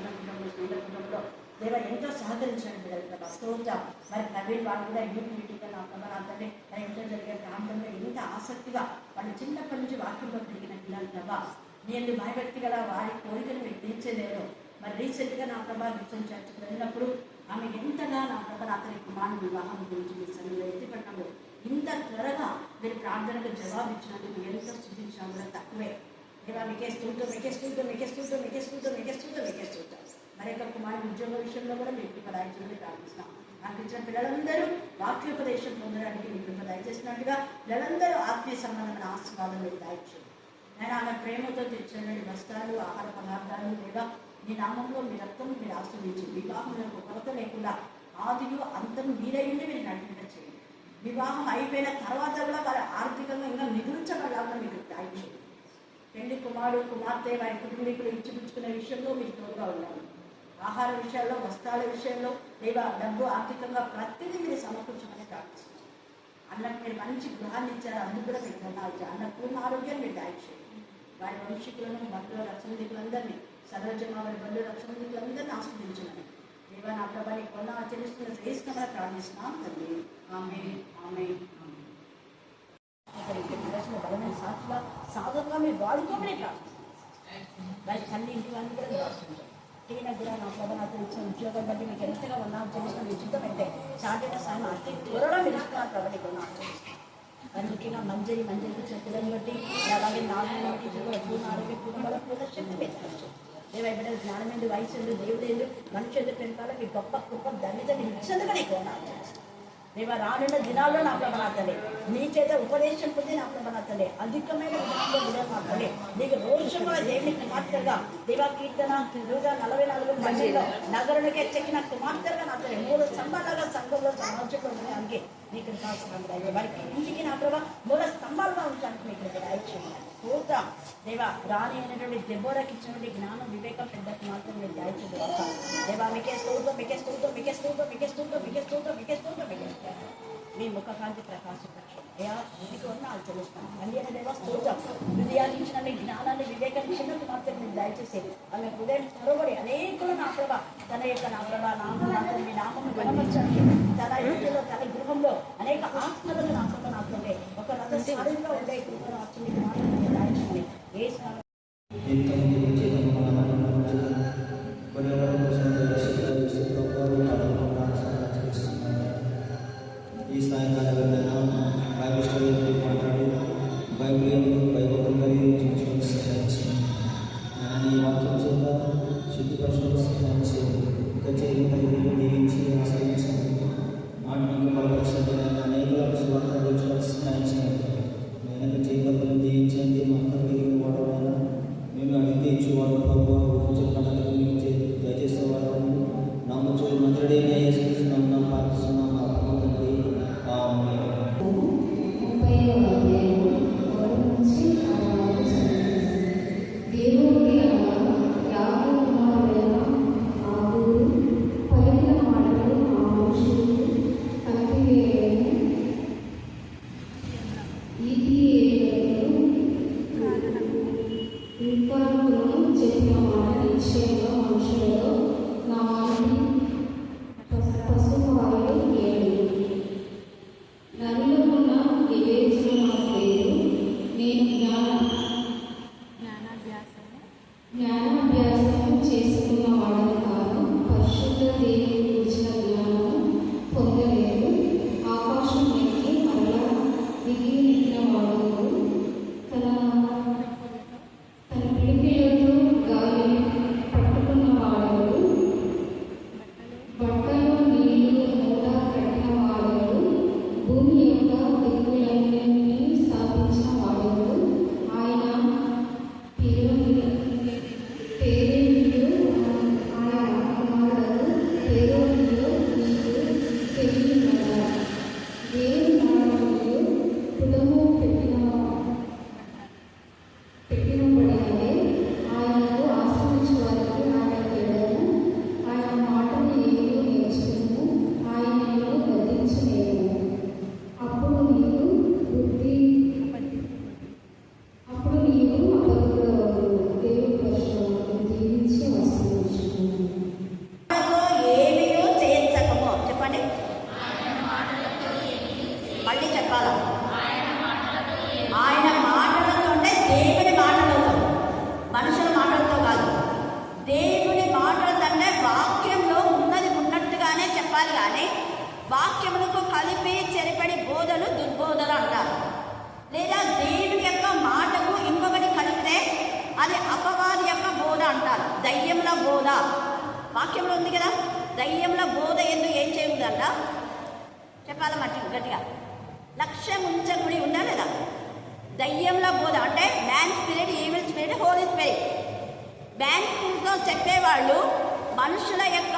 ప్రార్థన కుటుంబంలో స్నేహితుల కుటుంబంలో దేవ ఎంతో సహకరించండి బిడ్డలు ప్రభా స్తోత్రం. మరి ప్రవీణ్ వాళ్ళు కూడా యూనిటీగా నా ప్రభా నా తండ్రి నా ఇంట్లో జరిగే ప్రాంతంలో ఎంత ఆసక్తిగా వాళ్ళు చిన్నప్పటి నుంచి వాక్యంలో పెరిగిన పిల్లలు ప్రభా నేను భయభక్తి గల వారి కోరికలు మీరు తీర్చలేరు. మరి రీసెంట్గా నా ప్రభా రీసెంట్ చర్చకు వెళ్ళినప్పుడు ఆమె ఎంతగా నా ప్రభా అతని కుమారుని వివాహం గురించి మీ సన్నిధిలో ఎత్తిపెట్టడంలో ఇంత త్వరగా మీరు ప్రార్థనకు జవాబు ఇచ్చినందుకు ఎంత స్థుతించినా కూడా తక్కువే. ఇలా మీకే స్థూతం మరొక కుమారుని ఉద్యోగ విషయంలో కూడా మీకు కృప దయచేసి ప్రార్థిస్తాం. నాకు ఇచ్చిన పిల్లలందరూ వాక్యోపదేశం పొందడానికి మీకు కృప దయచేసినట్టుగా పిల్లలందరూ ఆత్మీయ సంబంధమైన ఆశీర్వాదం మీరు దయచేయండి. నేను ఆమె ప్రేమతో తెచ్చిన వస్త్రాలు ఆహార పదార్థాలు లేదా మీ నామంలో మీ రక్తం మీరు ఆస్వాదించి వివాహంలో కొరత లేకుండా ఆదిలో అంతం మీరైంది మీరు నడిపించ చేయండి. వివాహం అయిపోయిన తర్వాత కూడా వారు ఆర్థికంగా ఇంకా మిగుల్చగలగా మీకు దయచేయండి. పెళ్లి కుమారుడు కుమార్తె వారి కుటుంబీకులు ఇచ్చిపుచ్చుకునే విషయంలో మీరు తోడుగా ఉన్నారు. ఆహార విషయాల్లో వస్త్రాల విషయంలో లేదా డబ్బు ఆర్థికంగా ప్రతిదీ మీరు సమకూర్చమని ప్రార్థిస్తున్నారు. అన్నకు మీరు మంచి గృహాన్ని ఇచ్చారు, అందుకు కూడా మీరు ధనాలు అన్న పూర్ణ ఆరోగ్యాన్ని మీరు దయచేయండి. వారి వంశీకులను బంధువుల రక్షణీకులందరినీ సరోజమ వారి బంధువుల రక్షణీకులందరినీ ఆస్వాదించమని దేవా నా ప్రభాని కొన్న ఆచరిస్తున్న శ్రేష్టంగా ప్రార్థిస్తున్నాం తండ్రి. ఆమేన్ ఆమేన్. బలమైన సాక్షిగా సాధనగా మీరు వాడుకోమని ప్రార్థిస్తున్నాం. వారి తల్లి ఇంటి వాళ్ళని కూడా రాస్తుంటారు. ఈయన కూడా నా ప్రభా నాకు ఇచ్చిన ఉద్యోగం బట్టి మీకు ఎంతగా ఉన్నాం చేసిన విచిత్రమైతే చాటిన సాయం అతి త్వరలో మీరు ఇస్తున్నారు ప్రభా నీకు ఆచరిస్తాను. అందుకే మంజరి ఇచ్చిన పిల్లల్ని బట్టి అలాగే నాలుగు బట్టి పూర్ణ ఆరోగ్య కుటుంబాల పూర్ణ శక్తి పెంచవచ్చు. దేవైబిడ్డలు జ్ఞానమేందు వయసు దేవుడేందు మనుషులు పెంపాల మీ గొప్ప కృప ధన్యతని ఇచ్చేందుకు నీకు ఆచరిస్తాను. దేవ రానున్న దినాల్లో నా ప్రభాతలే నీ చేత ఉపదేశం పొంది నా ప్రభాతలే అధికమైన విధానంలో మాత్రమే నీకు రోజు కూడా దేవుని కుమార్తెగా దేవా కీర్తన 144 మందిలో నగరునికి చెక్కిన కుమార్తెగా నా తల్లి 3 స్తంభాలుగా సంఘంలో సమాజంలో ఉండడానికి నీకు కావాల్సిన వారికి ఇంటికి నా ప్రభా 3 స్తంభాలుగా ఉండడానికి మీకు దయచేయండి. పూర్త దేవా రాణి అయినటువంటి దెబోరాకి ఇచ్చినటువంటి జ్ఞానం వివేకం పెద్ద కుమార్తె మీరు దయచేయండి. దేవా మీకే స్తోత్రం మీ ముఖకాంతి ప్రకాశించు అయ్యా మీకు వందనాలు చెల్లిస్తాను. మళ్ళీ అనే దేవా స్తోత్రం హృదయాన్ని ఇచ్చిన మీ జ్ఞానాన్ని వివేకాన్ని ఇచ్చిన కుమార్తె మీరు దయచేసేది ఆమె హృదయం త్వరబడి అనేకులు నా ప్రభా తన యొక్క నా ప్రభా నామం మీ నామం గణపరచండి. తన ఇంటిలో తన గృహంలో అనేక ఆత్మలను నా ప్రభా నాకుండే ఒక రథ సాధనలో ఉండే కృపను మాత్రమే దయచేయండి. ఏ ఈ సాయంకాలం బైబిల్ స్టడీ మాట్లాడి బైబిల్ ఈ వాక్యం చేత శుద్ధిపరచడం సహాయించి దీవించి ఆశ్రయించండి. ఆత్మీయ బలపరచండి. అనేక సువార్తలు సహాయించండి. నేను జీవితంలో మనుషుల మాటలతో కాదు, దేవుని మాటలతోనే వాక్యంలో ఉన్నది ఉన్నట్టుగానే చెప్పాలి. కానీ వాక్యములకు కలిపి చెరిపడి బోధలు దుర్బోధలు అంటారు. లేదా దేవుని యొక్క మాటకు ఇంకొకటి కలిపితే అది అపవాది యొక్క బోధ అంటారు. దయ్యముల బోధ వాక్యంలో ఉంది కదా. దయ్యముల బోధ ఎందుకు ఏం చేయకూడదంట చెప్పాలి మట్టి గట్టిగా. లక్ష్యం ఉంచకుడి ఉందా లేదా? దయ్యంల బోధ అంటే man spirit, evil spirit, holy spirit. Man స్పిరిట్తో చెప్పేవాళ్ళు మనుషుల యొక్క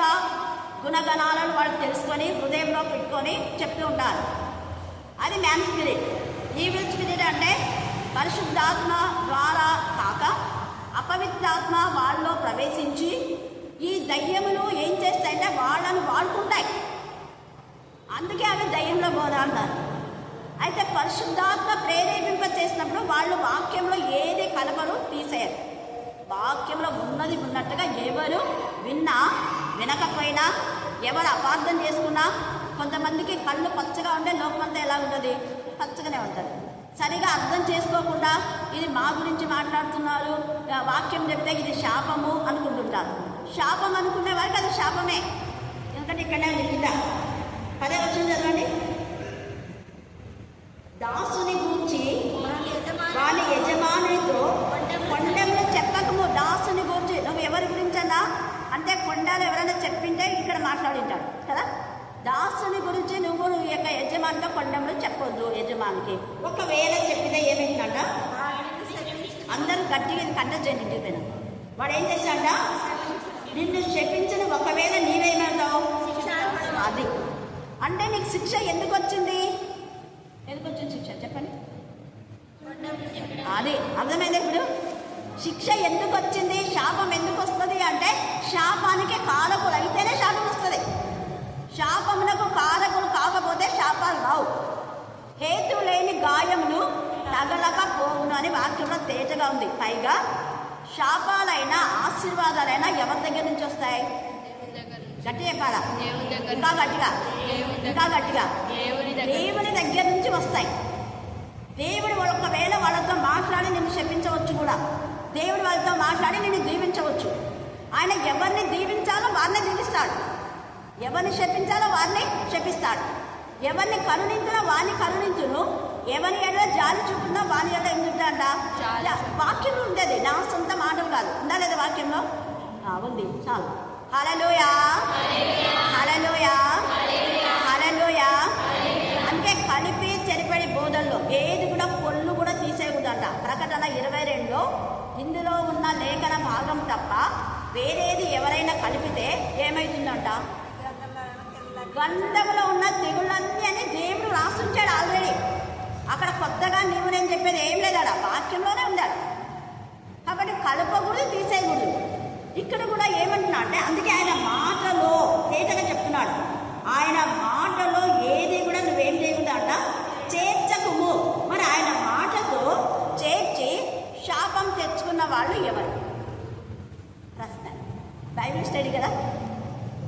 గుణగణాలను వాళ్ళు తెలుసుకొని హృదయంలో పెట్టుకొని చెప్తూ ఉంటారు. అది మ్యాన్ స్పిరిట్. ఈవిల్ స్పిరిట్ అంటే పరిశుద్ధాత్మ ద్వారా కాక అపవిత్రాత్మ వాళ్ళలో ప్రవేశించి ఈ దయ్యములు ఏం చేస్తాయంటే వాళ్ళను వాడుకుంటాయి. అందుకే అవి దయ్యంలో బోధ అంటారు. అయితే పరిశుద్ధాత్మ ప్రేరేపింప చేసినప్పుడు వాళ్ళు వాక్యంలో ఏది కలపరు, తీసేయరు. వాక్యంలో ఉన్నది ఉన్నట్టుగా ఎవరు విన్నా వినకపోయినా, ఎవరు అపార్థం చేసుకున్నా, కొంతమందికి కళ్ళు పచ్చగా ఉంటే లోకమంతా ఎలా ఉంటుంది? పచ్చగానే ఉంటుంది. సరిగా అర్థం చేసుకోకుండా ఇది మా గురించి మాట్లాడుతున్నారు, వాక్యం చెప్తే ఇది శాపము అనుకుంటుంటారు. శాపం అనుకునే వారికి అది శాపమే. ఎందుకంటే ఇక్కడే కింద 10వ వచనం చదవండి. దాసుని గూర్చి వాని యజమానితో కొండెములు చెప్పకము. దాసుని గూర్చి నువ్వు ఎవరి గురించి అన్నా అంటే కొండలు ఎవరైనా చెప్పింటే ఇక్కడ మాట్లాడింటాడు కదా. దాసుని గురించి నువ్వు నీ యొక్క యజమానితో కొండెములు చెప్పొద్దు. యజమానికి ఒకవేళ చెప్పితే ఏమైందంట? అందరూ గట్టిగా కంట చేయండి. వాడు ఏం చేశాడ? నిన్ను శపించిన ఒకవేళ నీవేమవుతావు? అది అంటే నీకు శిక్ష ఎందుకు వచ్చింది? ఎందుకు వచ్చింది శిక్ష చెప్పండి. అది అర్థమైంది. ఇప్పుడు శిక్ష ఎందుకు వచ్చింది, శాపం ఎందుకు వస్తుంది అంటే శాపానికి కారకులు అయితేనే శాపం వస్తుంది. శాపమునకు కారకులు కాకపోతే శాపాలు రావు. హేతు లేని గాయములు తగలక పోవును అని వాక్యంలో తేటగా ఉంది. పైగా శాపాలైనా ఆశీర్వాదాలైనా ఎవరి దగ్గర నుంచి వస్తాయి? గట్టి చెప్పాలా? ఇంకా గట్టిగా, ఇంకా గట్టిగా దేవుని దగ్గర నుంచి వస్తాయి. దేవుడు ఒకవేళ వాళ్ళతో మాట్లాడి నిన్ను శపించవచ్చు కూడా. దేవుడు వాళ్ళతో మాట్లాడి నిన్ను దీవించవచ్చు. ఆయన ఎవరిని దీవించాలో వారిని దీవిస్తాడు, ఎవరిని శపించాలో వారిని శపిస్తాడు, ఎవరిని కరుణించినా వారిని కరుణించును, ఎవరి ఎడ జాలి చూపున్నా వారి ఎడ ఏం చెప్తాడంట? వాక్యంలో ఉండేది, నా సొంత మాటలు కాదు. ఉందా లేదా వాక్యంలో? ఉంది. చాలు. హల్లెలూయా, హల్లెలూయా, హల్లెలూయా. అంటే కలిపి చెరిపడి బోధల్లో ఏది కూడా పొల్లు కూడా తీసేయకూడదంట. ప్రకటన 22లో ఇందులో ఉన్న లేఖన భాగం తప్ప వేరేది ఎవరైనా కలిపితే ఏమవుతుందంట? గంధములో ఉన్న తెగుళ్ళన్నీ అని దేవుడు రాసుంచాడు ఆల్రెడీ. అక్కడ కొత్తగా నీవు నేను చెప్పేది ఏం లేదు, అలా వాక్యంలోనే ఉండాలి. కాబట్టి కలపకూడదు, తీసేయకూడదు. ఇక్కడ కూడా ఏమంటున్నా అంటే అందుకే ఆయన మాటలో తేటగా చెప్తున్నాడు. ఆయన మాటలో ఏది కూడా నువ్వేం చేయకూడదంట, చేర్చకుము. మరి ఆయన మాటతో చేర్చి శాపం తెచ్చుకున్న వాళ్ళు ఎవరు? ప్రశ్న. బైబిల్ స్టడీ కదా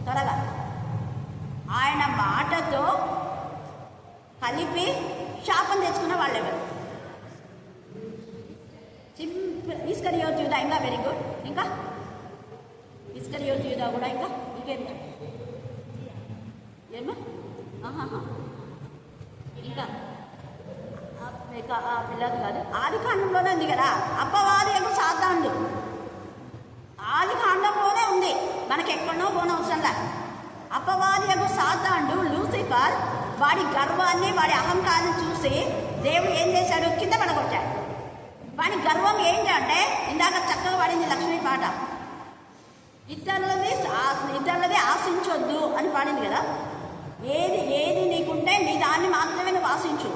త్వరగా. ఆయన మాటతో కలిపి శాపం తెచ్చుకున్న వాళ్ళు ఎవరు? సింపుల్. ఇస్కరియోతు యూదా ఇంకా వెరీ గుడ్. ఇంకా ఇస్కరియోతు యూదా కూడా ఇంకా ఇంకేం ఏమో ఇంకా పిల్లలు కాదు. ఆది కాండంలోనే ఉంది కదా అపవాది ఏమో సాతానుడు. ఆది కాండంలోనే ఉంది, మనకి ఎక్కడో పోనవసరంలా. అపవాది ఏమో సాతానుడు లూసిఫర్ వాడి గర్వాన్ని వాడి అహంకారాన్ని చూసి దేవుడు ఏం చేశాడు? కింద పడగొట్టాడు. వాడి గర్వం ఏంటంటే ఇందాక చక్కగా పడింది లక్ష్మీ పాట, ఇతరులది ఆశించొద్దు అని పాడింది కదా. ఏది నీకుంటే నీ దాన్ని మాత్రమే నువ్వు ఆశించు,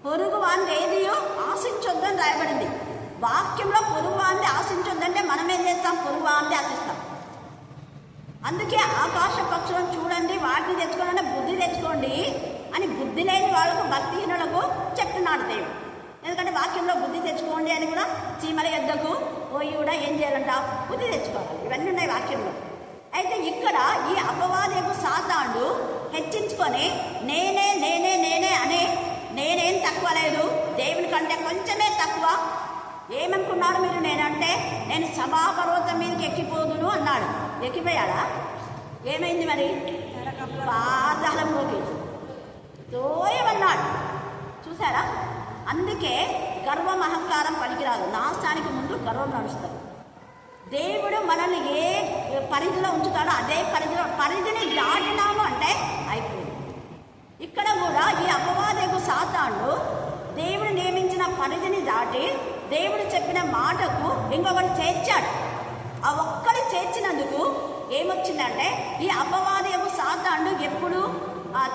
పొరుగు వాడిని ఏదియో ఆశించొద్దు అని రాయబడింది వాక్యంలో. పొరుగు వాడిని ఆశించొద్దంటే మనం ఏం చేస్తాం? పొరుగు వాడిని ఆశిస్తాం. అందుకే ఆకాశ పక్షులను చూడండి, వాటిని తెచ్చుకోవాలంటే బుద్ధి తెచ్చుకోండి అని బుద్ధి లేని వాళ్ళకు, భక్తిహీనులకు చెప్తున్నాడు దేవుడు. ఎందుకంటే వాక్యంలో బుద్ధి తెచ్చుకోండి అని కూడా చీమల యొద్దకు పోయి కూడా ఏం చేయాలంట? బుద్ధి తెచ్చుకోవాలి. ఇవన్నీ ఉన్నాయి వాక్యంలో. అయితే ఇక్కడ ఈ అపవాదపు సాతానుడు హెచ్చించుకొని నేనే నేనే నేనే అని నేనేం తక్కువ లేదు, దేవుని కంటే కొంచెమే తక్కువ ఏమనుకున్నాడు? ఏమన్నారు మీరు? నేనంటే నేను సభాపర్వతం మీదకి ఎక్కిపోదును అన్నాడు. ఎక్కిపోయాడా? ఏమైంది మరి? పాతాళంలోకి తోయమన్నాడు. చూసారా? అందుకే గర్వం అహంకారం పనికిరాదు. నాశనానికి ముందు గర్వం నడుస్తుంది. దేవుడు మనల్ని ఏ పరిధిలో ఉంచుతాడో అదే పరిధిని దాటినాము అంటే అయిపోయింది. ఇక్కడ కూడా ఈ అపవాదకు సాతాను దేవుడు నియమించిన పరిధిని దాటి దేవుడు చెప్పిన మాటకు ఇంకొకటి చేర్చాడు. ఆ ఒక్కడి చేర్చినందుకు ఏమొచ్చిందంటే, ఈ అపవాదకు సాతాను ఎప్పుడు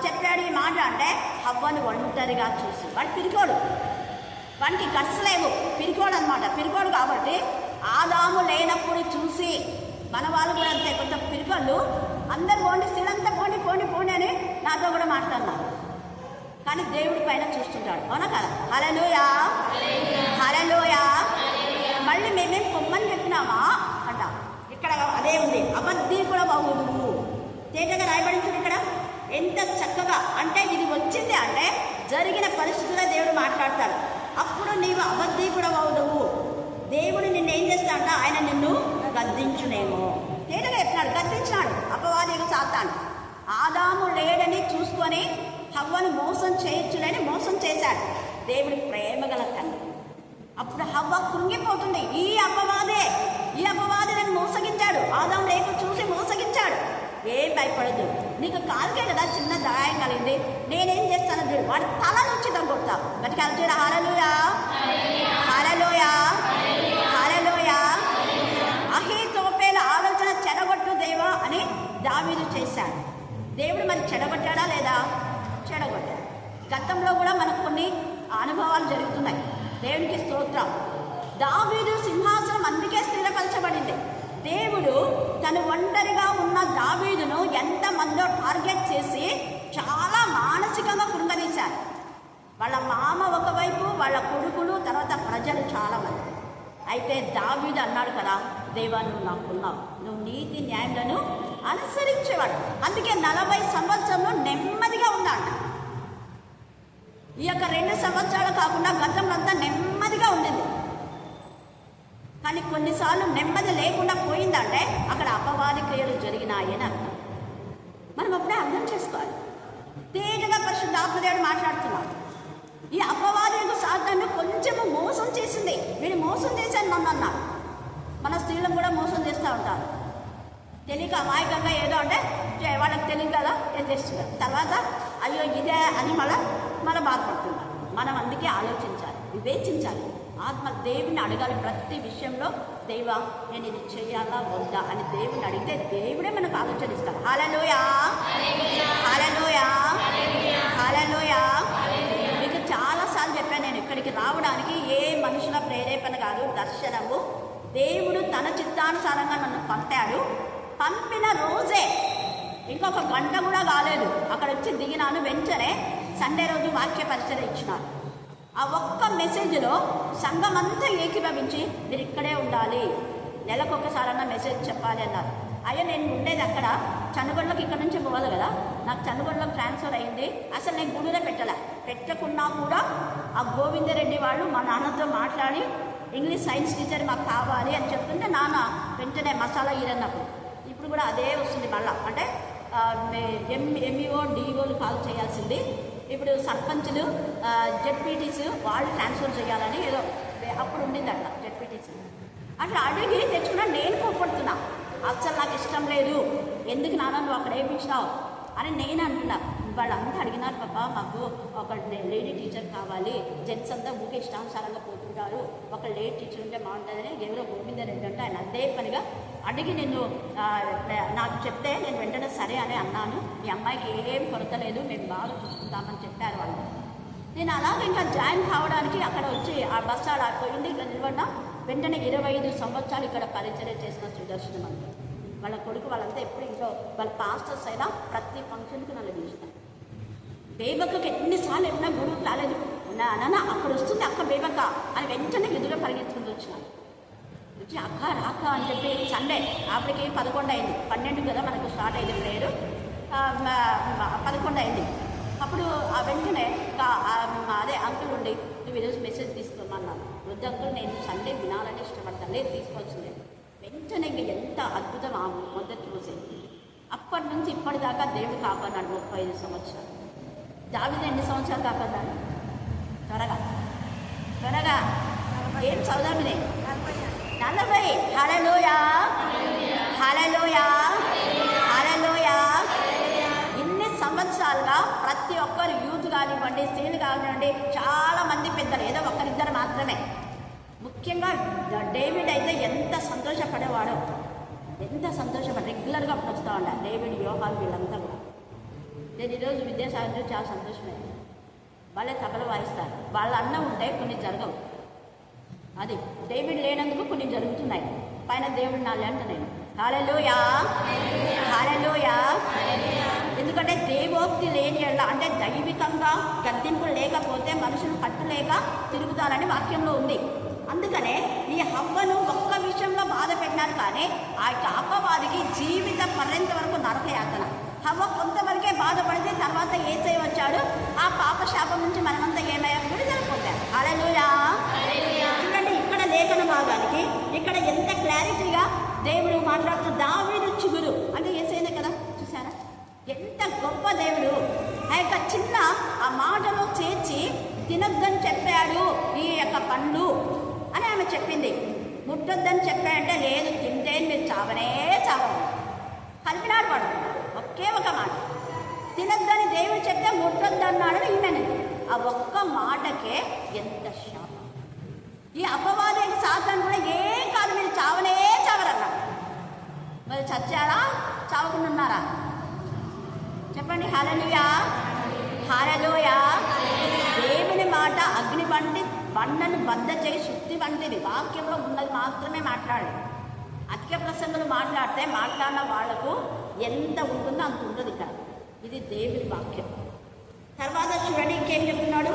చెప్పాడు ఈ మాట అంటే, హవ్వను ఒంటరిగా చూసి. వాడు పిరికోడు, వానికి గట్స్ లేవు, పిరికోడు అనమాట. పిరికోడు కాబట్టి ఆదాము లేనప్పుడు చూసి, మన వాళ్ళు కూడా అంతే, కొంచెం పిరికోళ్ళు అందరు పోండి, స్త్రీలంతా పోండి పోండి పోండి అని నాతో కూడా మాట్లాడినారు. కానీ దేవుడి పైన చూస్తుంటాడు. అవునా కదా? హల్లెలూయా, హల్లెలూయా. మళ్ళీ మేమేం పొమ్మని చెప్పినామా అంట. ఇక్కడ అదే ఉంది, అబద్ధి కూడా బాగుండు. తేటగా రాయబడింది ఇక్కడ. ఎంత చక్కగా అంటే, ఇది వచ్చింది అంటే జరిగిన పరిస్థితుల్లో దేవుడు మాట్లాడతాడు. అప్పుడు నీవు అబద్ధి కూడా బాగుండవు. దేవుడు నిన్ను ఏం చేస్తాడంట? ఆయన నిన్ను గద్దించునేమో. తేటగా చెప్తున్నాడు, గద్దించినాడు అపవాదిగా సాతాను. ఆదాము లేడని చూసుకొని హవ్వను మోసం చేయొచ్చునని మోసం చేశాడు. దేవుడి ప్రేమ గల తండ్రి. అప్పుడు హవ్వ కృంగిపోతుంది. ఈ అపవాది నన్ను మోసగించాడు, ఆదాము లేక చూసి మోసగించాడు. ఏం భయపడదు, నీకు కాలుకే కదా చిన్న గాయం కలిగింది, నేనేం చేస్తాను చూడు. వాడి తల నుంచి తగ్గొడతా. గట్టిగా చూడ. హల్లెలూయా, హల్లెలూయా, హల్లెలూయా. అహీతోపెల ఆలోచన చెడగొట్టు దేవా అని దావీదు చేశాడు. దేవుడు మరి చెడగొట్టాడా లేదా? చెడగొట్టాడు. గతంలో కూడా మనకు కొన్ని అనుభవాలు జరుగుతున్నాయి. దేవునికి స్తోత్రం. దావీదు సింహాసనం అందుకే స్థిరపరచబడింది. దేవుడు తను ఒంటరిగా ఉన్న దావీదును ఎంతమందో టార్గెట్ చేసి చాలా మానసికంగా కృంగదీశారు. వాళ్ళ మామ ఒకవైపు, వాళ్ళ కొడుకులు, తర్వాత ప్రజలు చాలామంది. అయితే దావీదు అన్నాడు కదా, దేవా నువ్వు నాకున్నావు, నువ్వు నీతి న్యాయాలను అనుసరించేవాడు. అందుకే 40 సంవత్సరంలో నెమ్మదిగా ఉన్నాడు. ఈ యొక్క 2 సంవత్సరాలు కాకుండా గతంలో అంతా నెమ్మదిగా ఉండింది. కానీ కొన్నిసార్లు నెమ్మది లేకుండా పోయిందంటే అక్కడ అపవాది క్రియలు జరిగినాయని అర్థం. మనం అప్పుడే అర్థం చేసుకోవాలి. తేజగా పరిశుద్ధాత్మదేవుడు మాట్లాడుతున్నాడు. ఈ అపవాదికు సాతాను కొంచెము మోసం చేసింది. వీడు మోసం చేశాను నన్ను అన్నాడు. మన స్త్రీలను కూడా మోసం చేస్తూ ఉంటారు. తెలియక అమాయకంగా ఏదో అంటే వాళ్ళకి తెలియదు కదా ఏం చేస్తున్నారు. తర్వాత అయ్యో ఇదే అని మళ్ళీ బాధపడుతున్నారు. మనం అందుకే ఆలోచించాలి, వివేచించాలి. ఆత్మ దేవుని అడగాలి ప్రతి విషయంలో. దేవా నేను ఇది చేయాలా వద్దా అని దేవుని అడిగితే దేవుడే మనకు ఆలోచన ఇస్తాడు. హల్లెలూయా, హల్లెలూయా, హల్లెలూయా. మీకు చాలాసార్లు చెప్పాను, నేను ఇక్కడికి రావడానికి ఏ మనుషుల ప్రేరేపణ కాదు, దర్శనము. దేవుడు తన చిత్తానుసారంగా నన్ను పంపాడు. పంపిన రోజే ఇంకొక గంట కూడా కాలేదు అక్కడ వచ్చి దిగినాను. వెంటనే సండే రోజు వాక్య పరిచయం ఇచ్చినారు. ఆ ఒక్క మెసేజ్లో సంఘం అంతా ఏకీభవించి మీరు ఇక్కడే ఉండాలి, నెలకొకసారన్నా మెసేజ్ చెప్పాలి అన్నారు. అయ్యా నేను ఉండేది అక్కడ చనుగొండలోకి, ఇక్కడ నుంచి పోవాలి కదా, నాకు చనుగొండలోకి ట్రాన్స్ఫర్ అయింది. అసలు నేను గుడిలో పెట్టకున్నా కూడా ఆ గోవిందరెడ్డి వాళ్ళు మా నాన్నతో మాట్లాడి ఇంగ్లీష్ సైన్స్ టీచర్ మాకు కావాలి అని చెప్తుంటే నాన్న వెంటనే మసాలా ఈరన్నప్పుడు ఇప్పుడు కూడా అదే వస్తుంది మళ్ళా. అంటే ఎంఈఓ డిఓలు కాల్ చేయాల్సింది. ఇప్పుడు సర్పంచులు జెడ్పీటీస్ వాళ్ళు ట్రాన్స్ఫర్ చేయాలని ఏదో అప్పుడు ఉండింది అట్లా జెడ్పీటీస్. అట్లా అడిగి తెచ్చుకున్నా. నేను కోపడుతున్నా, అసలు నాకు ఇష్టం లేదు, ఎందుకు నాన్న నువ్వు అక్కడ వేయించినావు అని నేను అంటున్నా. వాళ్ళంతా అడిగినారు, పాపా మాకు ఒక లేడీ టీచర్ కావాలి, జెంట్స్ అంతా ఊకే ఇష్టానుసారంగా పోతుంటారు, ఒక లేడీ టీచర్ ఉంటే బాగుంటుందని ఎవరో గోవిందరెడ్డి అంటే ఆయన అదే పనిగా అడిగి నేను నాకు చెప్తే నేను వెంటనే సరే అని అన్నాను. మీ అమ్మాయికి ఏం కొరత లేదు, మేము బాగా చూసుకుంటామని చెప్పారు వాళ్ళు. నేను అలాగే ఇంకా జాయిన్ కావడానికి అక్కడ వచ్చి ఆ బస్సు అలా పోయింది. ఇక్కడ నిలబడినా వెంటనే 25 సంవత్సరాలు ఇక్కడ పరిచయం చేసిన సుదర్శనం అంటారు. వాళ్ళ కొడుకు వాళ్ళంతా ఎప్పుడు ఇంట్లో వాళ్ళ పాస్టర్స్ అయినా ప్రతి ఫంక్షన్కి నన్ను పిలుస్తాను. బేబక్కకి ఎన్నిసార్లు ఎప్పుడైనా గురువుకి రాలేదు, నాన్న అక్కడ వస్తుంది అక్క బేబక్క అని వెంటనే ఎదురుగా పరిగెత్తుకుంటూ వచ్చినాను. వచ్చి అక్క రాక అని చెప్పి సండే అప్పటికి 11 అయింది. 12 కదా మనకు స్టార్ట్ అయింది ప్రేయరు. 11 అయింది. అప్పుడు ఆ వెంటనే అదే అంకుల్ ఉండి నువ్వు ఈరోజు మెసేజ్ తీసుకోమన్నాను. వద్దంకులు నేను సండే వినాలని ఇష్టపడతాను, లేదు తీసుకోవాల్సిందే. వెంటనే ఇంక ఎంత అద్భుతం ఆ మొదటి రోజే. అప్పటి నుంచి ఇప్పటిదాకా దేవుడు కాపాడాడు 35 సంవత్సరాలు. దావీదు ఎన్ని సంవత్సరాలు కాపాడాడు? త్వరగా ఏం చదువుదామినే 40. హల్లెలూయా హల్లెలూయా హల్లెలూయా. ఇన్ని సంవత్సరాలుగా ప్రతి ఒక్కరు యూత్ కానివ్వండి, స్త్రీలు కానివ్వండి, చాలామంది పెద్దలు, ఏదో ఒకరిద్దరు మాత్రమే. ముఖ్యంగా డేవిడ్ అయితే ఎంత సంతోషపడేవాడో, రెగ్యులర్గా అప్పుడు వస్తూ ఉండాలి డేవిడ్, యోహాను వీళ్ళంతా కూడా. నేను ఈరోజు విద్యాసాగర్ చాలా సంతోషమైంది. వాళ్ళే తబల వాయిస్తారు. వాళ్ళ అన్న ఉంటే కొన్ని జరగవు, అది డేవిడ్ లేనందుకు కొన్ని జరుగుతున్నాయి. పైన దేవుడు నాలే అంట నేను. హల్లెలూయా హల్లెలూయా. ఎందుకంటే దేవోక్తి లేని ఎడల, అంటే దైవికంగా గద్దింపులు లేకపోతే మనుషులు కట్టులేక తిరుగుతారని వాక్యంలో ఉంది. అందుకనే ఈ హవ్వను ఒక్క విషయంలో బాధ పెట్టినారు, కానీ ఆ యొక్క అపవాదికి జీవిత పర్యంత వరకు నరకయాతన. హవ్వ కొంతవరకే బాధపడితే తర్వాత యేసయ్య వచ్చాడు. ఆ పాప శాపం నుంచి మనమంతా ఏమయ్యాం? విడుదల పొందాం. హల్లెలూయా. చూడండి ఇక్కడ లేఖన భాగానికి ఇక్కడ ఎంత క్లారిటీగా దేవుడు మాట్లాడుతూ, దావీదు చిగురు అంటే యేసయ్యనే కదా. చూసారా ఎంత గొప్ప దేవుడు. ఆ యొక్క చిన్న ఆ మాటలో చేర్చి తినొద్దని చెప్పాడు ఈ యొక్క పండు అని ఆమె చెప్పింది. ముట్టొద్దని చెప్పాడంటే లేదు, తింటే మీరు చావనే చావరు. కలిపినాడు వాడు ఒకే ఒక మాట. తినొద్దని దేవుడు చెప్తే ముట్టొద్దన్నాడు ఈమెను. ఆ ఒక్క మాటకే ఎంత శాపం. ఈ అపవాది సాతాను కూడా ఏం కాదు, మీరు చావనే చావరన్నాడు. మరి చచ్చారా? చావకుండా ఉన్నారా? చెప్పండి. హల్లెలూయా హల్లెలూయా. దేవుని మాట అగ్ని వంటి, బండను బద్ద చేయి శుద్ధి వంటిది. వాక్యంలో ఉన్నది మాత్రమే మాట్లాడాలి. అధిక ప్రసంగులు మాట్లాడిన వాళ్లకు ఎంత ఉంటుందో అంత ఉంటుంది ఇక్కడ. ఇది దేవుని వాక్యం. తర్వాత చూడండి ఇంకేం చెప్తున్నాడు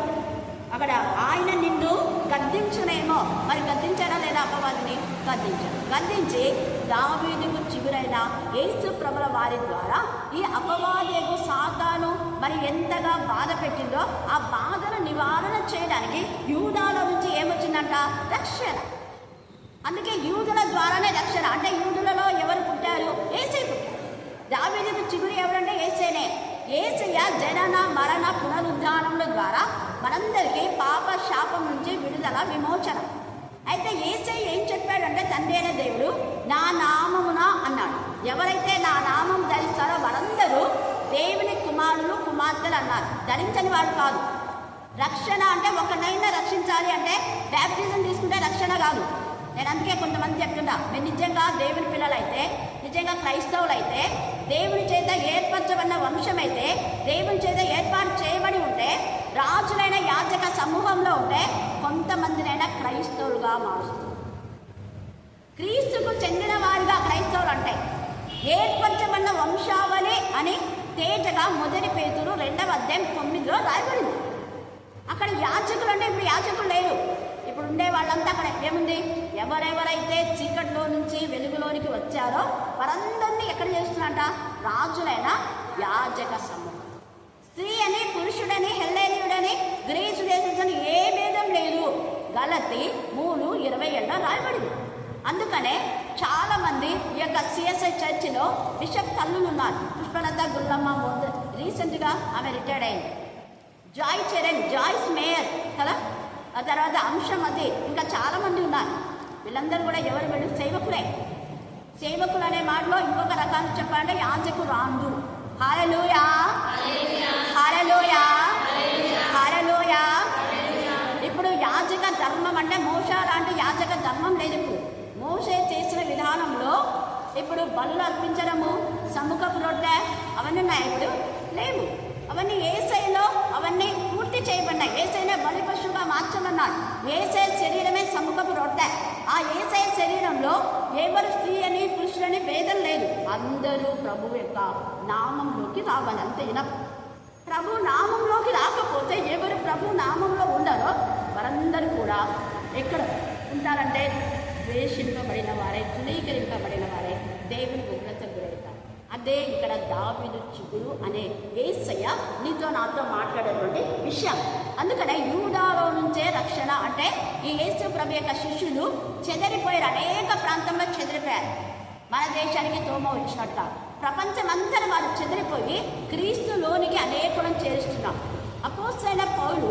అక్కడ. ఆయన నిన్ను గద్దించునేమో. మరి గద్దించారా లేదా? అపవాదిని గద్దించాడు. గద్దించి దావీదుకు చిగురైన యేసు ప్రభుల వారి ద్వారా ఈ అపవాదికు సాతాను మరి ఎంతగా బాధ పెట్టిందో ఆ బాధను నివారణ చేయడానికి యూదాలో నుంచి ఏమొచ్చిందంట? రక్షణ. అందుకే యూదుల ద్వారానే రక్షణ. అంటే యూదులలో ఎవరు పుట్టారు? యేసయ్య పుట్టారు. దావీదుకు చిగురు ఎవరంటే యేసయ్యనే. యేసయ్య జనన మరణ పునరుద్ధానముల ద్వారా మనందరికీ పాప శాపం నుంచి విడుదల, విమోచన. అయితే యేసయ్య ఏం చెప్పాడంటే, తండ్రి అయిన దేవుడు నా నామమున అన్నాడు. ఎవరైతే నా నామం ధరిస్తారో వారందరూ దేవుని కుమారులు కుమార్తెలు అన్నారు. ధరించని వాడు కాదు. రక్షణ అంటే ఒకనైనా రక్షించాలి అంటే బ్యాప్టిజం తీసుకుంటే రక్షణ కాదు. నేను అందుకే కొంతమంది చెప్తున్నా, మీరు నిజంగా దేవుని పిల్లలైతే, నిజంగా క్రైస్తవులైతే, దేవుని చేత ఏర్పరచబడిన వంశమైతే, దేవుని చేత ఏర్పాటు చేయబడి ఉంటే, రాజులైన యాజక సమూహంలో ఉంటే కొంతమందినైనా క్రైస్తవులుగా మారుస్తుంది. క్రీస్తుకు చెందిన వారిగా క్రైస్తవులు అంటే ఏర్పరచబడిన వంశావళి అని తేటగా 1 పేతురు 2:9 రాయబడింది. అక్కడ యాజకులు అంటే ఇప్పుడు యాజకులు లేరు. ఇప్పుడు ఉండే వాళ్ళంతా అక్కడ ఏముంది? ఎవరెవరైతే చీకటిలో నుంచి వెలుగులోనికి వచ్చారో వారందరినీ ఎక్కడ చేస్తున్నారంట? రాజులైన యాజక సమూహం. స్త్రీ అని, పురుషుడని, హెల్లేనీయుడని, గ్రీసు దేశంలో ఏ భేదం లేదు. గలతీ 3:27 రాయబడింది. అందుకనే చాలామంది ఈ యొక్క సిఎస్ఐ చర్చిలో బిషప్ తల్లులు ఉన్నారు. పుష్పలత గుల్లమ్మ రీసెంట్గా ఆమె రిటైర్డ్ అయింది. జాయిస్ మేయర్ కదా, ఆ తర్వాత అంశమతి, ఇంకా చాలామంది ఉన్నారు. వీళ్ళందరూ కూడా ఎవరు? వీళ్ళు సేవకులే. సేవకులు అనే మాటలో ఇంకొక రకాలు చెప్పాలంటే యాజకురాండు. హల్లెలూయా హల్లెలూయా హల్లెలూయా. ఇప్పుడు యాజక ధర్మం అంటే మోషే లాంటి యాజక ధర్మం లేదు. ఇప్పుడు మోషే చేసిన విధానంలో ఇప్పుడు బలులు అర్పించడము, సముఖపు రొట్టె అవన్నీ ఉన్నాయి. ఇప్పుడు లేవు. అవన్నీ యేసయ్యలో అవన్నీ పూర్తి చేయబడినాయి. యేసయ్యనే బలి పశువుగా మార్చమన్నాడు. యేసయ్య శరీరమే సముఖపు రొట్టె. ఆ యేసయ్య శరీరంలో ఎవరు స్త్రీ అని, పురుషులని భేదం లేదు. అందరూ ప్రభు యొక్క నామంలోకి రావాలి. అంతే. ప్రభు నామంలోకి రాకపోతే, ఎవరు ప్రభు నామంలో ఉండరో వారందరూ కూడా ఎక్కడ ఉంటారంటే ద్వేషింపబడిన వారే, తునీకరింపబడిన వారే, దేవుని ఉగ్రతకు గురవుతారు. అదే ఇక్కడ దావీదు చిగురు అనే యేసయ్య నీతో నాతో మాట్లాడేటువంటి విషయం. అందుకనే యూదాలో నుంచే రక్షణ అంటే ఈ యేసు ప్రభు యొక్క శిష్యులు చెదిరిపోయారు, అనేక ప్రాంతంలో చెదిరిపోయారు. మన దేశానికి తోమ వచ్చినట్టుగా ప్రపంచమంతా వారు చెదిరిపోయి క్రీస్తులోనికి అనేకులను చేరుస్తున్నారు. అపోస్తలుడైన పౌలు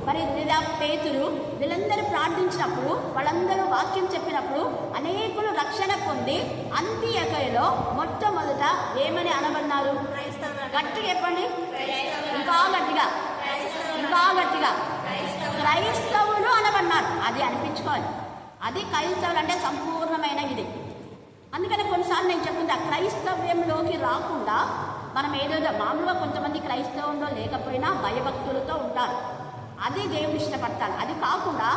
మరి లేదా పేతురు వీళ్ళందరూ ప్రార్థించినప్పుడు, వాళ్ళందరూ వాక్యం చెప్పినప్పుడు అనేకులు రక్షణ పొంది అంత్యొకయలో మొట్టమొదట ఏమని అనబడినారు? గట్టిగా చెప్పండి, ఇంకా గట్టిగా, ఇంకా గట్టిగా, క్రైస్తవులు అనబడినారు. అది అనిపించుకోవాలి. అది క్రైస్తవులు అంటే సంపూర్ణమైన ఇది. అందుకని కొన్నిసార్లు నేను చెప్పింది, ఆ క్రైస్తవ్యంలోకి రాకుండా మనం ఏదో మామూలుగా కొంతమంది క్రైస్తవంలో లేకపోయినా భయభక్తులతో ఉంటారు, అది దేవుడు ఇష్టపడతాడు. అది కాకుండా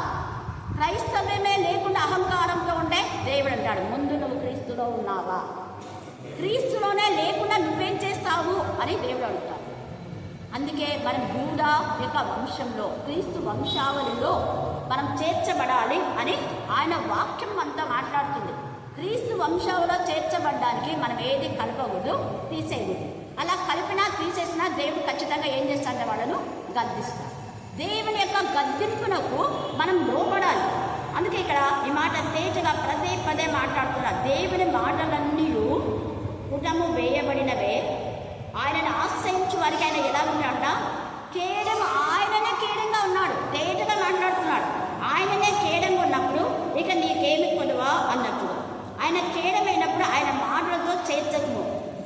క్రైస్తవ్యమే లేకుండా అహంకారంతో ఉంటే దేవుడు అంటాడు, ముందు నువ్వు క్రీస్తులో ఉన్నావా? క్రీస్తులోనే లేకుండా నువ్వేం చేస్తావు అని దేవుడు అంటాడు. అందుకే మనం యూదా యొక్క వంశంలో, క్రీస్తు వంశావళిలో మనం చేర్చబడాలి అని ఆయన వాక్యం అంతా మాట్లాడుతుంది. క్రీస్తు వంశావళిలో చేర్చబడడానికి మనం ఏది కలపకూడదు, తీసేయకూడదు. అలా కలిపినా తీసేసినా దేవుడు ఖచ్చితంగా ఏం చేస్తాడంటే వాళ్ళను గద్దిస్తాడు. దేవుని యొక్క గద్దింపునకు మనం లోపడాలి. అందుకే ఇక్కడ ఈ మాట తేజగా పదే పదే మాట్లాడుతున్నారు. దేవుని మాటలన్నీ పుటము వేయబడినవే. ఆయనను ఆశ్రయించు వారికి ఆయన ఎలా ఉన్నాడ? కేడం, ఆయననే కేడంగా ఉన్నాడు. తేజగా మాట్లాడుతున్నాడు. ఆయననే కేడంగా ఉన్నప్పుడు ఇక నీకేమి కొలువా అన్నట్టు. ఆయన కేడమైనప్పుడు ఆయన మాటలతో చేర్చము.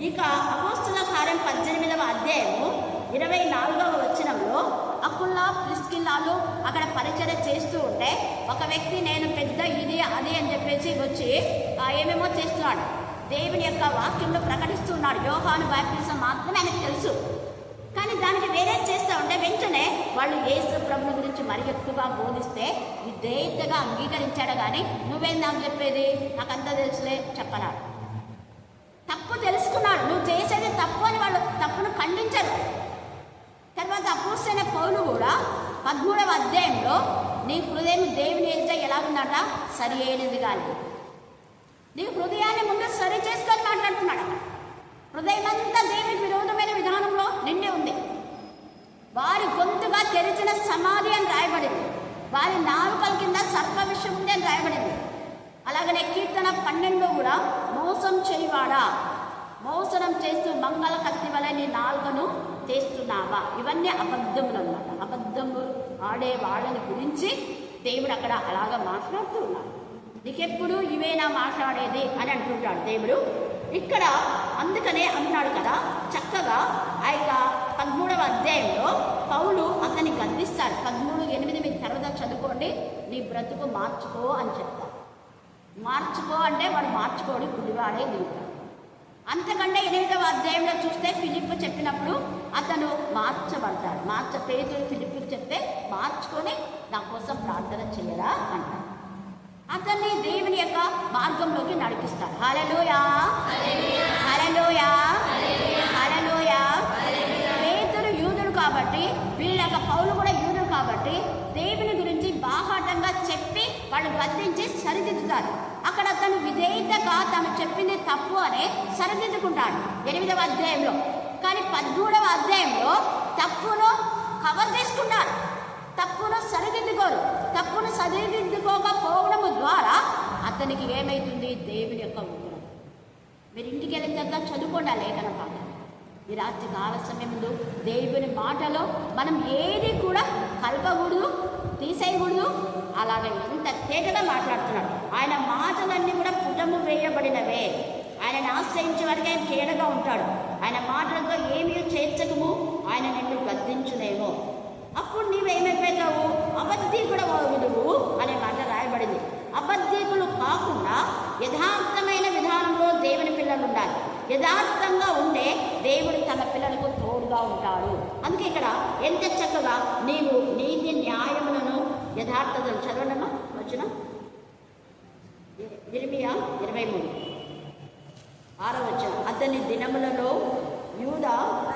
ఇక అపోస్తుల కార్యం 18వ అధ్యాయము 24వ వచనంలో అకుల్లా ప్రిస్కిల్లాలు అక్కడ పరిచర్య చేస్తూ ఉంటే ఒక వ్యక్తి నేను పెద్ద ఇది అది అని చెప్పేసి వచ్చి ఏమేమో చేస్తున్నాడు. దేవుని యొక్క వాక్యంలో ప్రకటిస్తున్నాడు. యోహాను బాప్తిసం మాత్రమే ఆయనకు తెలుసు. కానీ దానికి వేరే చేస్తూ ఉంటే వెంటనే వాళ్ళు యేసు ప్రభుని గురించి మరి ఎక్కువగా బోధిస్తే విధేయతగా అంగీకరించాడు. కానీ నువ్వేం నాకు చెప్పేది, నాకంతా తెలుసులే చెప్పనాడు. తప్పు తెలుసుకున్నాడు, నువ్వు చేసేది తప్పు అని వాళ్ళు తప్పును ఖండించారు. తర్వాత అపోస్తలుడైన పౌలు కూడా 13వ అధ్యాయంలో నీ హృదయం దేవుని ఎదుట ఎలా ఉందట? సరి అయినది కానీ నీ హృదయాన్ని ముందు సరి చేసుకొని మాట్లాడుతున్నాడు. హృదయం అంతా దేవునికి విరోధమైన విధానంలో నిండి ఉంది. వారి గొంతుగా తెరిచిన సమాధి అని రాయబడింది. వారి నాలుకల కింద సర్ప విషయం ఉంది అని రాయబడింది. అలాగనే కీర్తన 12 కూడా మోసం చేయవాడా, మోసనం చేస్తూ మంగళ కత్తి వలె నీ నాలుకను చేస్తున్నావా? ఇవన్నీ అబద్ధములు అన్నమాట. అబద్ధము ఆడే వాళ్ళని గురించి దేవుడు అక్కడ అలాగా మాట్లాడుతూ ఉన్నాడు. నీకెప్పుడు ఇవేనా మాట్లాడేది అని అంటుంటాడు దేవుడు ఇక్కడ. అందుకనే అన్నాడు కదా చక్కగా ఆ యొక్క 13వ అధ్యాయంలో పౌలు అతన్ని గద్దిస్తాడు. 13:8 మీరు తర్వాత చదువుకోండి. నీ బ్రతుకు మార్చుకో అని చెప్తాడు. మార్చుకో అంటే వాడు మార్చుకోడు, గుడివాడే దిగుతాడు. అంతకంటే 8వ అధ్యాయంలో చూస్తే ఫిలిప్పు చెప్పినప్పుడు అతను మార్చబడతాడు. పేతురు ఫిలిప్పుకి చెప్తే మార్చుకొని నా కోసం ప్రార్థన చేయరా అంటాడు. అతన్ని దేవుని యొక్క మార్గంలోకి నడిపిస్తాడు. హల్లెలూయా, హల్లెలూయా, హల్లెలూయా. పేతురు యూదుడు కాబట్టి, వీళ్ళ యొక్క పౌలు కూడా యూదుడు కాబట్టి దేవుని గురించి బాహాటంగా చెప్పి వాళ్ళు గద్దించి సరిదిద్దుతారు. అక్కడ అతను విధేయతగా తను చెప్పింది తప్పు అని సరిదిద్దుకుంటాడు 8వ అధ్యాయంలో. కానీ 13వ అధ్యాయంలో తప్పును కవర్ చేసుకుంటారు, తప్పును సరిదిద్దుకోరు. తప్పును సరిదిద్దుకోకపోవడం ద్వారా అతనికి ఏమవుతుంది? దేవుని యొక్క ఉగ్రత. మీరు ఇంటికి వెళ్ళిన తర్వాత చదువుకోండి ఆ లేఖన భాగం. ఈ రాత్రి కాల సమయం ముందు దేవుని మాటలో మనం ఏది కూడా కలపకూడదు, తీసేయకూడదు. అలాగే ఎంత తేటగా మాట్లాడుతున్నాడు. ఆయన మాటలన్నీ కూడా పుటము వేయబడినవే. ఆయనను ఆశ్రయించే వారికి ఆయన కేడగా ఉంటాడు. ఆయన మాటలతో ఏమీ చేర్చకము, ఆయన నిన్ను గద్దించునేమో. అప్పుడు నీవేమైపోతావు? అబద్ధీకుడు విడువు అనే మాట రాయబడింది. అబద్ధీకులు కాకుండా యథార్థమైన విధానంలో దేవుని పిల్లలు ఉండాలి. యథార్థంగా ఉండే దేవుడు తన పిల్లలకు తోడుగా ఉంటాడు. అందుకే ఇక్కడ ఎంత చక్కగా నీవు నీతి న్యాయములను యథార్థతను చదవడమా వచ్చిన ఇర్మియా 23:6 అతని దినములలో యూదా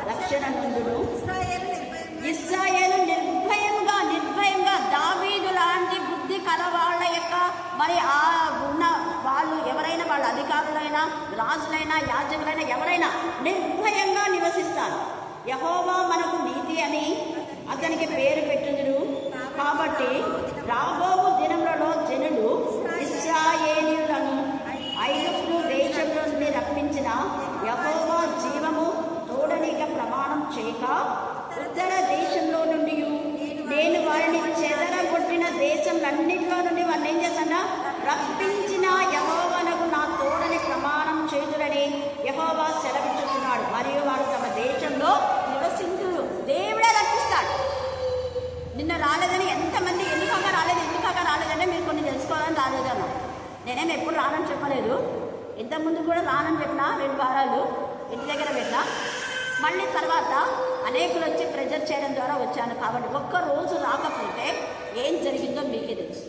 రక్షణ నందును, ఇశ్రాయేలు నిర్భయంగా దావీదు లాంటి బుద్ధి కలవాళ్ళ యొక్క మరి ఆ ఉన్న వాళ్ళు ఎవరైనా వాళ్ళ అధికారుల అధికారులైనా, రాజులైనా, యాజకులైనా, ఎవరైనా నిర్భయంగా నివసిస్తారు. యెహోవా మనకు నీతి అని అతనికి పేరు పెట్టుదురు. కాబట్టి రాబో దినములలో జనులు ఇశ్రాయేలీయులను ఐగుప్తు దేశంలో నుండి రప్పించిన యెహోవా జీవము తోడనిక ప్రమాణం చేయక, ఉత్తర దేశంలో నుండి నేను వారిని చెదరగొట్టిన దేశంలన్నింటిలో నుండి వారిని ఏం చేశాను? రప్పించిన యెహోవానకు నా తోడని ప్రమాణం చేతులని యెహోవా సెలవిచ్చుతున్నాడు. మరియు వారు తమ దేశంలో నివసించుడు. దేవుడే రప్పిస్తాడు. నిన్న రాలేదని ఎంతమంది ఎందుకగా రాలేదంటే మీరు కొన్ని తెలుసుకోవాలని రాలేదన్నా. నేనేమి ఎప్పుడు రానని చెప్పలేదు. ఇంతకుముందు కూడా రానని చెప్పిన 2 వారాలు ఇంటి దగ్గర పెట్టినా. మళ్ళీ తర్వాత అనేకులు వచ్చి ప్రెజర్ చేయడం ద్వారా వచ్చాను. కాబట్టి ఒక్కరోజు రాకపోతే ఏం జరిగిందో మీకే తెలుసు.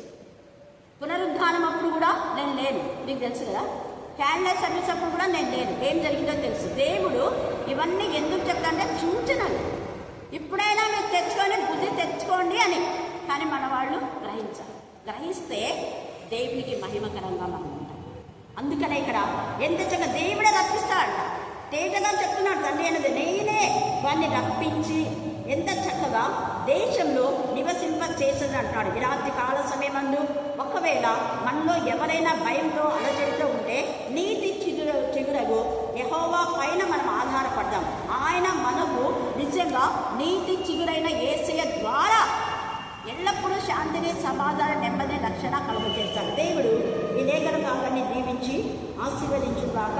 పునరుద్ధానం అప్పుడు కూడా నేను లేను, మీకు తెలుసు కదా. క్యాండిల్ సర్వీస్ అప్పుడు కూడా నేను లేను, ఏం జరిగిందో తెలుసు. దేవుడు ఇవన్నీ ఎందుకు చెప్తాంటే సూచనలు. ఇప్పుడైనా మీరు తెచ్చుకొని బుద్ధి తెచ్చుకోండి అని. కానీ మన వాళ్ళు గ్రహించాలి. గ్రహిస్తే దేవునికి మహిమకరంగా మనం ఉంటాం. అందుకనే ఇక్కడ ఎంత చక్కగా దేవుడే రప్పిస్తాడు. తేటగా చెప్తున్నాడు తండ్రి అనేది, నేనే వాడిని రప్పించి ఎంత చక్కగా దేశంలో నివసింప చేసేది అంటాడు. ఈ రాత్రి కాల సమయమందు ఒకవేళ మనలో ఎవరైనా భయంతో అలజడితో ఉంటే నీతి చిగురగు యెహోవా పైన మనం ఆధారపడదాం. ఆయన మనకు నిజంగా నీతి చిగురైన యేసయ్య ద్వారా ఎల్లప్పుడూ శాంతిని, సమాధాన, నెమ్మది, రక్షణ కలుగజేస్తాడు. దేవుడు ఈ లేఖన భాగాన్ని దీవించి ఆశీర్వదించుగాక.